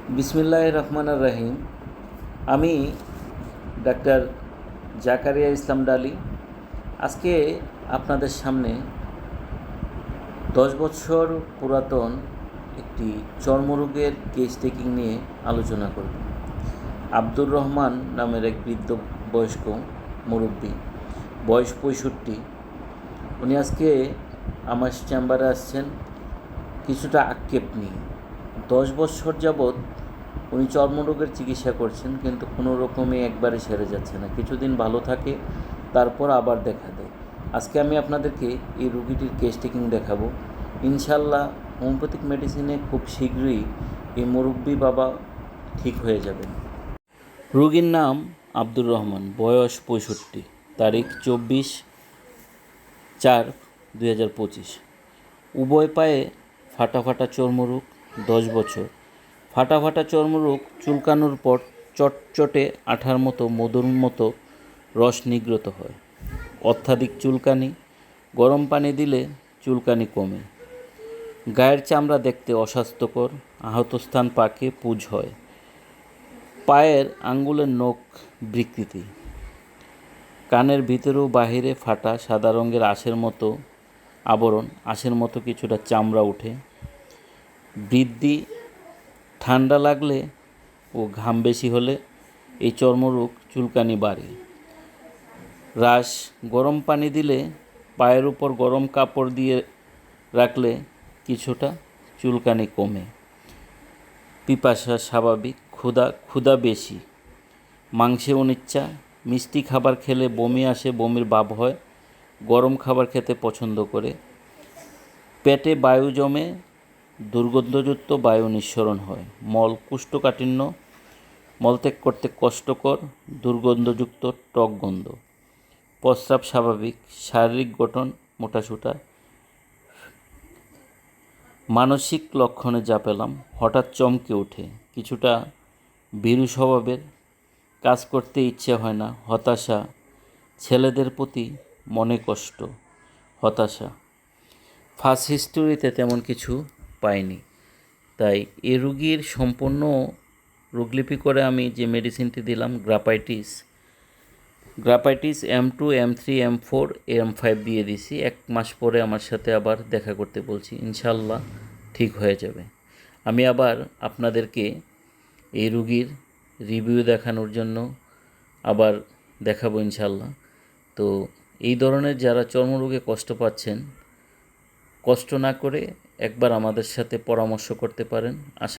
বিসমিল্লাহির রহমানির রহিম। আমি ডাক্তার জাকারিয়া ইসলাম ডালি আজকে আপনাদের সামনে 10 বছর পুরাতন একটি চর্মরোগের কেস টেকিং নিয়ে আলোচনা করব। আব্দুর রহমান নামের এক বৃদ্ধ বয়স্ক মুরব্বী, বয়স 65। উনি আজকে আমার চেম্বারে আসছেন কিছুটা আক্ষেপ নিয়ে। 10 বছর যাবৎ উনি চর্মরোগের চিকিৎসা করছেন, কিন্তু কোনো রকমে একবারে সেরে যাচ্ছে না। কিছুদিন ভালো থাকে, তারপর আবার দেখা দেয়। আজকে আমি আপনাদেরকে এই রোগীটির কেস টেকিং দেখাবো। ইনশাল্লাহ হোমিওপ্যাথিক মেডিসিনে খুব শীঘ্রই এই মুরব্বী বাবা ঠিক হয়ে যাবেন। রোগীর নাম আব্দুর রহমান, বয়স 65, তারিখ 24/4/2025। উভয় পায়ে ফাটা ফাটা চর্মরোগ, 10 বছর। ফাটা ফাটা চর্মরোগ চুলকানোর পর চটচটে আঠার মতো মধুর মতো রস নির্গত হয়। অত্যাধিক চুলকানি, গরম পানি দিলে চুলকানি কমে। গায়ের চামড়া দেখতে অস্বাস্থ্যকর, আহত স্থান পাকে পুঁজ হয়। পায়ের আঙ্গুলের নখ বিকৃতি, কানের ভিতরে ও বাহিরে ফাটা সাদা রঙের আঁশের মতো আবরণ, আঁশের মতো কিছুটা চামড়া ওঠে। বৃদ্ধি, ঠান্ডা লাগলে ও ঘাম বেশি হলে এই চর্মরোগ চুলকানি বাড়ে। রাশ, গরম পানি দিলে, পায়ের উপর গরম কাপড় দিয়ে রাখলে কিছুটা চুলকানি কমে। পিপাসা স্বাভাবিক, ক্ষুধা বেশি, মাংসে অনিচ্ছা, মিষ্টি খাবার খেলে বমি আসে, বমির ভাব হয়, গরম খাবার খেতে পছন্দ করে। পেটে বায়ু জমে, দুর্গন্ধযুক্ত বায়ু নিঃসরণ হয়। মল, কোষ্ঠকাঠিন্য, মলত্যাগ করতে কষ্টকর, দুর্গন্ধযুক্ত টক গন্ধ। প্রস্রাব স্বাভাবিক, শারীরিক গঠন মোটাসোটা। মানসিক লক্ষণে যা পেলাম, হঠাৎ চমকে ওঠে, কিছুটা ভীরু স্বভাবের, কাজ করতে ইচ্ছে হয় না, হতাশা, ছেলেদের প্রতি মনে কষ্ট, হতাশা। ফার্স্ট হিস্টোরিতে তেমন কিছু পাইনি, তাই এ রোগীর সম্পূর্ণ রোগলিপি করে আমি যে মেডিসিনটি দিলাম, গ্রাপাইটিস M2, M3, M4, M5 দিয়ে দিছি। 1 মাস পরে আমার সাথে আবার দেখা করতে বলছি, ইনশাল্লাহ ঠিক হয়ে যাবে। আমি আবার আপনাদেরকে এই রোগীর রিভিউ দেখানোর জন্য আবার দেখাবো ইনশাল্লাহ। তো এই ধরনের যারা চর্মরোগে কষ্ট পাচ্ছেন, কষ্ট না করে একবার আমাদের সাথে পরামর্শ করতে পারেন।